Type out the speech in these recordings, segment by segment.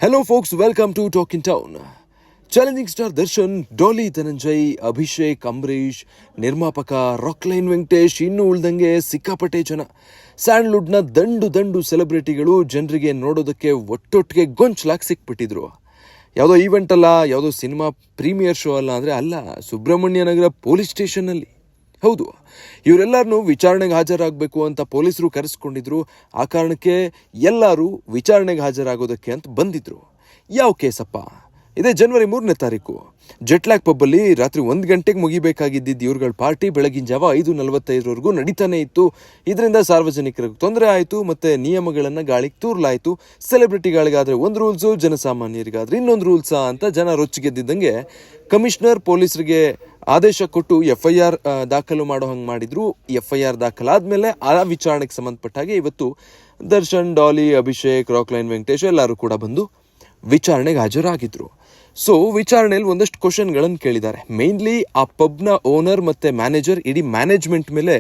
Hello folks, welcome to Talk in Town. Challenging star Darshan, Daali Dhananjay, Abhishek, Ambareesh, ನಿರ್ಮಾಪಕ ರಾಕ್ಲೈನ್ ವೆಂಕಟೇಶ್, ಇನ್ನೂ ಉಳ್ದಂಗೆ ಸಿಕ್ಕಾಪಟ್ಟೆ ಜನ ಸ್ಯಾಂಡ್ಲ್ವುಡ್ನ ದಂಡು ಸೆಲೆಬ್ರಿಟಿಗಳು ಜನರಿಗೆ ನೋಡೋದಕ್ಕೆ ಒಟ್ಟೊಟ್ಟಿಗೆ ಗೊಂಚಲಾಗಿ ಸಿಕ್ಬಿಟ್ಟಿದ್ರು. ಯಾವುದೋ ಈವೆಂಟ್ ಅಲ್ಲ, ಯಾವುದೋ ಸಿನಿಮಾ ಪ್ರೀಮಿಯರ್ ಶೋ ಅಲ್ಲ, ಅಂದರೆ ಅಲ್ಲ, ಸುಬ್ರಹ್ಮಣ್ಯ ನಗರ ಪೊಲೀಸ್ ಸ್ಟೇಷನ್ನಲ್ಲಿ. ಹೌದು, ಇವರೆಲ್ಲರನ್ನೂ ವಿಚಾರಣೆಗೆ ಹಾಜರಾಗಬೇಕು ಅಂತ ಪೊಲೀಸರು ಕರೆಸ್ಕೊಂಡಿದ್ರು. ಆ ಕಾರಣಕ್ಕೆ ಎಲ್ಲರೂ ವಿಚಾರಣೆಗೆ ಹಾಜರಾಗೋದಕ್ಕೆ ಅಂತ ಬಂದಿದ್ರು. ಯಾವ ಕೇಸಪ್ಪ? ಇದೇ ಜನವರಿ 3ನೇ ತಾರೀಕು ಜೆಟ್ಲ್ಯಾಕ್ ಪಬ್ಬಲ್ಲಿ ರಾತ್ರಿ 1 ಗಂಟೆಗೆ ಮುಗಿಬೇಕಾಗಿದ್ದಿದ್ದು ಇವ್ರುಗಳ ಪಾರ್ಟಿ ಬೆಳಗಿನ ಜಾವ 5:45 ನಡೀತಾನೆ ಇತ್ತು. ಇದರಿಂದ ಸಾರ್ವಜನಿಕರಿಗೆ ತೊಂದರೆ ಆಯಿತು, ಮತ್ತು ನಿಯಮಗಳನ್ನು ಗಾಳಿಗೆ ತೂರ್ಲಾಯಿತು. ಸೆಲೆಬ್ರಿಟಿಗಳಿಗಾದರೆ ಒಂದು ರೂಲ್ಸು, ಜನಸಾಮಾನ್ಯರಿಗಾದರೆ ಇನ್ನೊಂದು ರೂಲ್ಸಾ ಅಂತ ಜನ ರೊಚ್ಚಿಗೆದ್ದಿದ್ದಂಗೆ ಕಮಿಷನರ್ ಪೊಲೀಸರಿಗೆ ಆದೇಶ ಕೊಟ್ಟು FIR ದಾಖಲು ಮಾಡೋ ಹಂಗೆ ಮಾಡಿದ್ರು. FIR ದಾಖಲಾದ್ಮೇಲೆ ಆ ವಿಚಾರಣೆಗೆ ಸಂಬಂಧಪಟ್ಟ ಹಾಗೆ ಇವತ್ತು ದರ್ಶನ್, ಡಾಲಿ, ಅಭಿಷೇಕ್, ರಾಕ್ಲೈನ್ ವೆಂಕಟೇಶ್ ಎಲ್ಲರೂ ಕೂಡ ಬಂದು ವಿಚಾರಣೆಗೆ ಹಾಜರಾಗಿದ್ರು. ಸೊ ವಿಚಾರಣೆಯಲ್ಲಿ ಒಂದಷ್ಟು ಕ್ವಶನ್ಗಳನ್ನು ಕೇಳಿದ್ದಾರೆ. ಮೇನ್ಲಿ ಆ ಪಬ್ನ ಓನರ್ ಮತ್ತು ಮ್ಯಾನೇಜರ್, ಇಡೀ ಮ್ಯಾನೇಜ್ಮೆಂಟ್ ಮೇಲೆ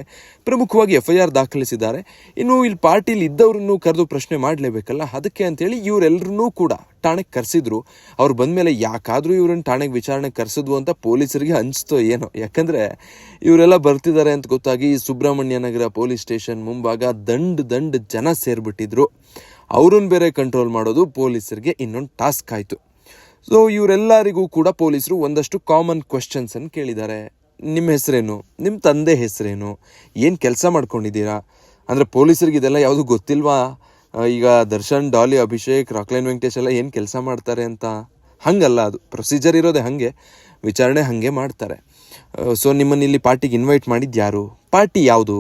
ಪ್ರಮುಖವಾಗಿ FIR ದಾಖಲಿಸಿದ್ದಾರೆ. ಇನ್ನು ಇಲ್ಲಿ ಪಾರ್ಟಿಲಿ ಇದ್ದವ್ರನ್ನೂ ಕರೆದು ಪ್ರಶ್ನೆ ಮಾಡಲೇಬೇಕಲ್ಲ, ಅದಕ್ಕೆ ಅಂತೇಳಿ ಇವರೆಲ್ಲರನ್ನೂ ಕೂಡ ಠಾಣೆಗೆ ಕರೆಸಿದ್ರು. ಅವ್ರು ಬಂದಮೇಲೆ ಯಾಕಾದರೂ ಇವ್ರನ್ನ ಠಾಣೆಗೆ ವಿಚಾರಣೆಗೆ ಕರೆಸಿದ್ವು ಅಂತ ಪೊಲೀಸರಿಗೆ ಅನಿಸ್ತೋ ಏನೋ. ಯಾಕಂದರೆ ಇವರೆಲ್ಲ ಬರ್ತಿದ್ದಾರೆ ಅಂತ ಗೊತ್ತಾಗಿ ಸುಬ್ರಹ್ಮಣ್ಯ ನಗರ ಪೊಲೀಸ್ ಸ್ಟೇಷನ್ ಮುಂಭಾಗ ದಂಡು ಜನ ಸೇರಿಬಿಟ್ಟಿದ್ರು. ಅವ್ರನ್ನ ಬೇರೆ ಕಂಟ್ರೋಲ್ ಮಾಡೋದು ಪೊಲೀಸರಿಗೆ ಇನ್ನೊಂದು ಟಾಸ್ಕ್ ಆಯಿತು. ಸೊ ಇವರೆಲ್ಲರಿಗೂ ಕೂಡ ಪೊಲೀಸರು ಒಂದಷ್ಟು ಕಾಮನ್ ಕ್ವೆಶ್ಚನ್ಸನ್ನು ಕೇಳಿದ್ದಾರೆ. ನಿಮ್ಮ ಹೆಸರೇನು, ನಿಮ್ಮ ತಂದೆ ಹೆಸರೇನು, ಏನು ಕೆಲಸ ಮಾಡ್ಕೊಂಡಿದ್ದೀರಾ? ಅಂದರೆ ಪೊಲೀಸರಿಗೆ ಇದೆಲ್ಲ ಯಾವುದು ಗೊತ್ತಿಲ್ವಾ? ಈಗ ದರ್ಶನ್, ಡಾಲಿ, ಅಭಿಷೇಕ್, ರಾಕ್ಲೈನ್ ವೆಂಕಟೇಶ್ ಎಲ್ಲ ಏನು ಕೆಲಸ ಮಾಡ್ತಾರೆ ಅಂತ? ಹಂಗಲ್ಲ, ಅದು ಪ್ರೊಸೀಜರ್ ಇರೋದೇ ಹಾಗೆ, ವಿಚಾರಣೆ ಹಾಗೆ ಮಾಡ್ತಾರೆ. ಸೊ ನಿಮ್ಮನ್ನು ಇಲ್ಲಿ ಪಾರ್ಟಿಗೆ ಇನ್ವೈಟ್ ಮಾಡಿದ್ದು ಯಾರು? ಪಾರ್ಟಿ ಯಾವುದು?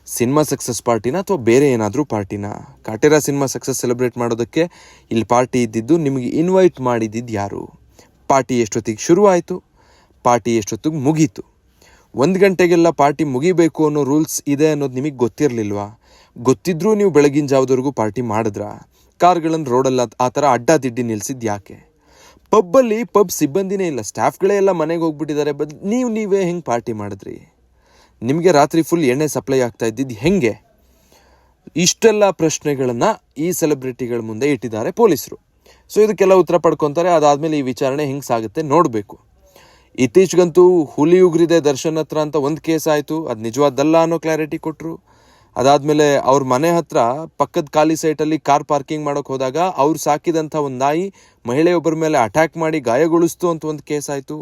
ಸಿನಿಮಾ ಸಕ್ಸಸ್ ಪಾರ್ಟಿನ ಅಥವಾ ಬೇರೆ ಏನಾದರೂ ಪಾರ್ಟಿನ? ಕಾಟೇರ ಸಿನಿಮಾ ಸಕ್ಸಸ್ ಸೆಲೆಬ್ರೇಟ್ ಮಾಡೋದಕ್ಕೆ ಇಲ್ಲಿ ಪಾರ್ಟಿ ಇದ್ದಿದ್ದು. ನಿಮಗೆ ಇನ್ವೈಟ್ ಮಾಡಿದ್ದು ಯಾರು? ಪಾರ್ಟಿ ಎಷ್ಟೊತ್ತಿಗೆ ಶುರು ಆಯಿತು? ಪಾರ್ಟಿ ಎಷ್ಟೊತ್ತಿಗೆ ಮುಗೀತು? 1 ಗಂಟೆಗೆಲ್ಲ ಪಾರ್ಟಿ ಮುಗಿಬೇಕು ಅನ್ನೋ ರೂಲ್ಸ್ ಇದೆ ಅನ್ನೋದು ನಿಮಗೆ ಗೊತ್ತಿರಲಿಲ್ವಾ? ಗೊತ್ತಿದ್ರೂ ನೀವು ಬೆಳಗಿನ ಜಾವದವರೆಗೂ ಪಾರ್ಟಿ ಮಾಡಿದ್ರಾ? ಕಾರ್ಗಳನ್ನು ರೋಡಲ್ಲಿ ಆ ಥರ ಅಡ್ಡಾದಿಡ್ಡಿ ನಿಲ್ಸಿದ್ದು ಯಾಕೆ? ಪಬ್ಬಲ್ಲಿ ಪಬ್ ಸಿಬ್ಬಂದಿನೇ ಇಲ್ಲ, ಸ್ಟಾಫ್ಗಳೇ ಎಲ್ಲ ಮನೆಗೆ ಹೋಗ್ಬಿಟ್ಟಿದ್ದಾರೆ. ನೀವೇ ಹೆಂಗೆ ಪಾರ್ಟಿ ಮಾಡಿದ್ರಿ? ನಿಮಗೆ ರಾತ್ರಿ ಫುಲ್ ಎಣ್ಣೆ ಸಪ್ಲೈ ಆಗ್ತಾ ಇದ್ದಿದ್ದು ಹೆಂಗೆ? ಇಷ್ಟೆಲ್ಲ ಪ್ರಶ್ನೆಗಳನ್ನು ಈ ಸೆಲೆಬ್ರಿಟಿಗಳ ಮುಂದೆ ಇಟ್ಟಿದ್ದಾರೆ ಪೊಲೀಸರು. ಸೊ ಇದಕ್ಕೆಲ್ಲ ಉತ್ತರ ಪಡ್ಕೊತಾರೆ. ಅದಾದಮೇಲೆ ಈ ವಿಚಾರಣೆ ಹೆಂಗೆ ಸಾಗುತ್ತೆ ನೋಡಬೇಕು. ಇತ್ತೀಚೆಗಂತೂ ಹುಲಿ ಉಗ್ರಿದೆ ದರ್ಶನ್ ಹತ್ರ ಅಂತ ಒಂದು ಕೇಸ್ ಆಯಿತು. ಅದು ನಿಜವಾದಲ್ಲ ಅನ್ನೋ ಕ್ಲಾರಿಟಿ ಕೊಟ್ಟರು. ಅದಾದಮೇಲೆ ಅವ್ರ ಮನೆ ಹತ್ರ ಪಕ್ಕದ ಖಾಲಿ ಸೈಟಲ್ಲಿ ಕಾರ್ ಪಾರ್ಕಿಂಗ್ ಮಾಡೋಕ್ಕೆ ಹೋದಾಗ ಅವ್ರು ಸಾಕಿದಂಥ ಒಂದು ನಾಯಿ ಮಹಿಳೆಯೊಬ್ಬರ ಮೇಲೆ ಅಟ್ಯಾಕ್ ಮಾಡಿ ಗಾಯಗೊಳಿಸ್ತು ಅಂತ ಒಂದು ಕೇಸ್ ಆಯಿತು.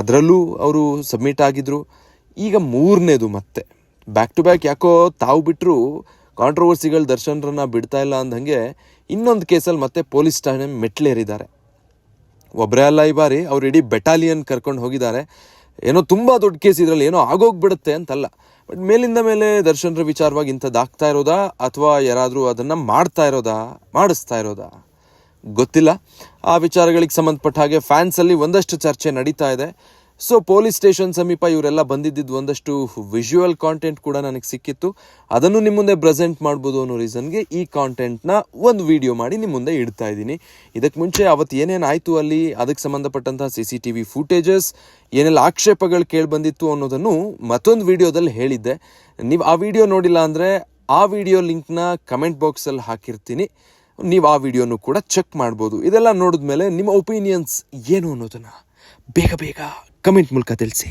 ಅದರಲ್ಲೂ ಅವರು ಸಬ್ಮಿಟ್ ಆಗಿದ್ರು. ಈಗ 3ನೇದು ಮತ್ತೆ ಬ್ಯಾಕ್ ಟು ಬ್ಯಾಕ್ ಯಾಕೋ ತಾವು ಬಿಟ್ಟರು ಕಾಂಟ್ರವರ್ಸಿಗಳು ದರ್ಶನ್ರನ್ನ ಬಿಡ್ತಾ ಇಲ್ಲ ಅಂದಂಗೆ ಇನ್ನೊಂದು ಕೇಸಲ್ಲಿ ಮತ್ತೆ ಪೊಲೀಸ್ ಠಾಣೆ ಮೆಟ್ಲೇರಿದ್ದಾರೆ. ಒಬ್ಬರೇ ಅಲ್ಲ, ಈ ಬಾರಿ ಅವ್ರು ಇಡೀ ಬೆಟಾಲಿಯನ್ ಕರ್ಕೊಂಡು ಹೋಗಿದ್ದಾರೆ. ಏನೋ ತುಂಬ ದೊಡ್ಡ ಕೇಸ್, ಇದರಲ್ಲಿ ಏನೋ ಆಗೋಗ್ಬಿಡುತ್ತೆ ಅಂತಲ್ಲ, ಬಟ್ ಮೇಲಿಂದ ಮೇಲೆ ದರ್ಶನ್ರ ವಿಚಾರವಾಗಿ ಇಂಥದ್ದು ಆಗ್ತಾ ಇರೋದಾ ಅಥವಾ ಯಾರಾದರೂ ಅದನ್ನು ಮಾಡಿಸ್ತಾ ಇರೋದಾ ಗೊತ್ತಿಲ್ಲ. ಆ ವಿಚಾರಗಳಿಗೆ ಸಂಬಂಧಪಟ್ಟ ಹಾಗೆ ಫ್ಯಾನ್ಸಲ್ಲಿ ಒಂದಷ್ಟು ಚರ್ಚೆ ನಡೀತಾ ಇದೆ. ಸೊ ಪೊಲೀಸ್ ಸ್ಟೇಷನ್ ಸಮೀಪ ಇವರೆಲ್ಲ ಬಂದಿದ್ದು ಒಂದಷ್ಟು ವಿಜುವಲ್ ಕಾಂಟೆಂಟ್ ಕೂಡ ನನಗೆ ಸಿಕ್ಕಿತ್ತು. ಅದನ್ನು ನಿಮ್ಮ ಮುಂದೆ ಪ್ರೆಸೆಂಟ್ ಮಾಡ್ಬೋದು ಅನ್ನೋ ರೀಸನ್ಗೆ ಈ ಕಾಂಟೆಂಟ್ನ ಒಂದು ವಿಡಿಯೋ ಮಾಡಿ ನಿಮ್ಮ ಮುಂದೆ ಇಡ್ತಾ ಇದ್ದೀನಿ. ಇದಕ್ಕೆ ಮುಂಚೆ ಅವತ್ತು ಏನೇನಾಯಿತು ಅಲ್ಲಿ, ಅದಕ್ಕೆ ಸಂಬಂಧಪಟ್ಟಂಥ CCTV ಫೂಟೇಜಸ್, ಏನೆಲ್ಲ ಆಕ್ಷೇಪಗಳು ಕೇಳಿಬಂದಿತ್ತು ಅನ್ನೋದನ್ನು ಮತ್ತೊಂದು ವಿಡಿಯೋದಲ್ಲಿ ಹೇಳಿದ್ದೆ. ನೀವು ಆ ವಿಡಿಯೋ ನೋಡಿಲ್ಲ ಅಂದರೆ ಆ ವಿಡಿಯೋ ಲಿಂಕ್ನ ಕಮೆಂಟ್ ಬಾಕ್ಸಲ್ಲಿ ಹಾಕಿರ್ತೀನಿ. ನೀವು ಆ ವಿಡಿಯೋನು ಕೂಡ ಚೆಕ್ ಮಾಡ್ಬೋದು. ಇದೆಲ್ಲ ನೋಡಿದ್ಮೇಲೆ ನಿಮ್ಮ ಒಪಿನಿಯನ್ಸ್ ಏನು ಅನ್ನೋದನ್ನು ಬೇಗ ಕಮೆಂಟ್ ಮೂಲಕ ತಿಳಿಸಿ.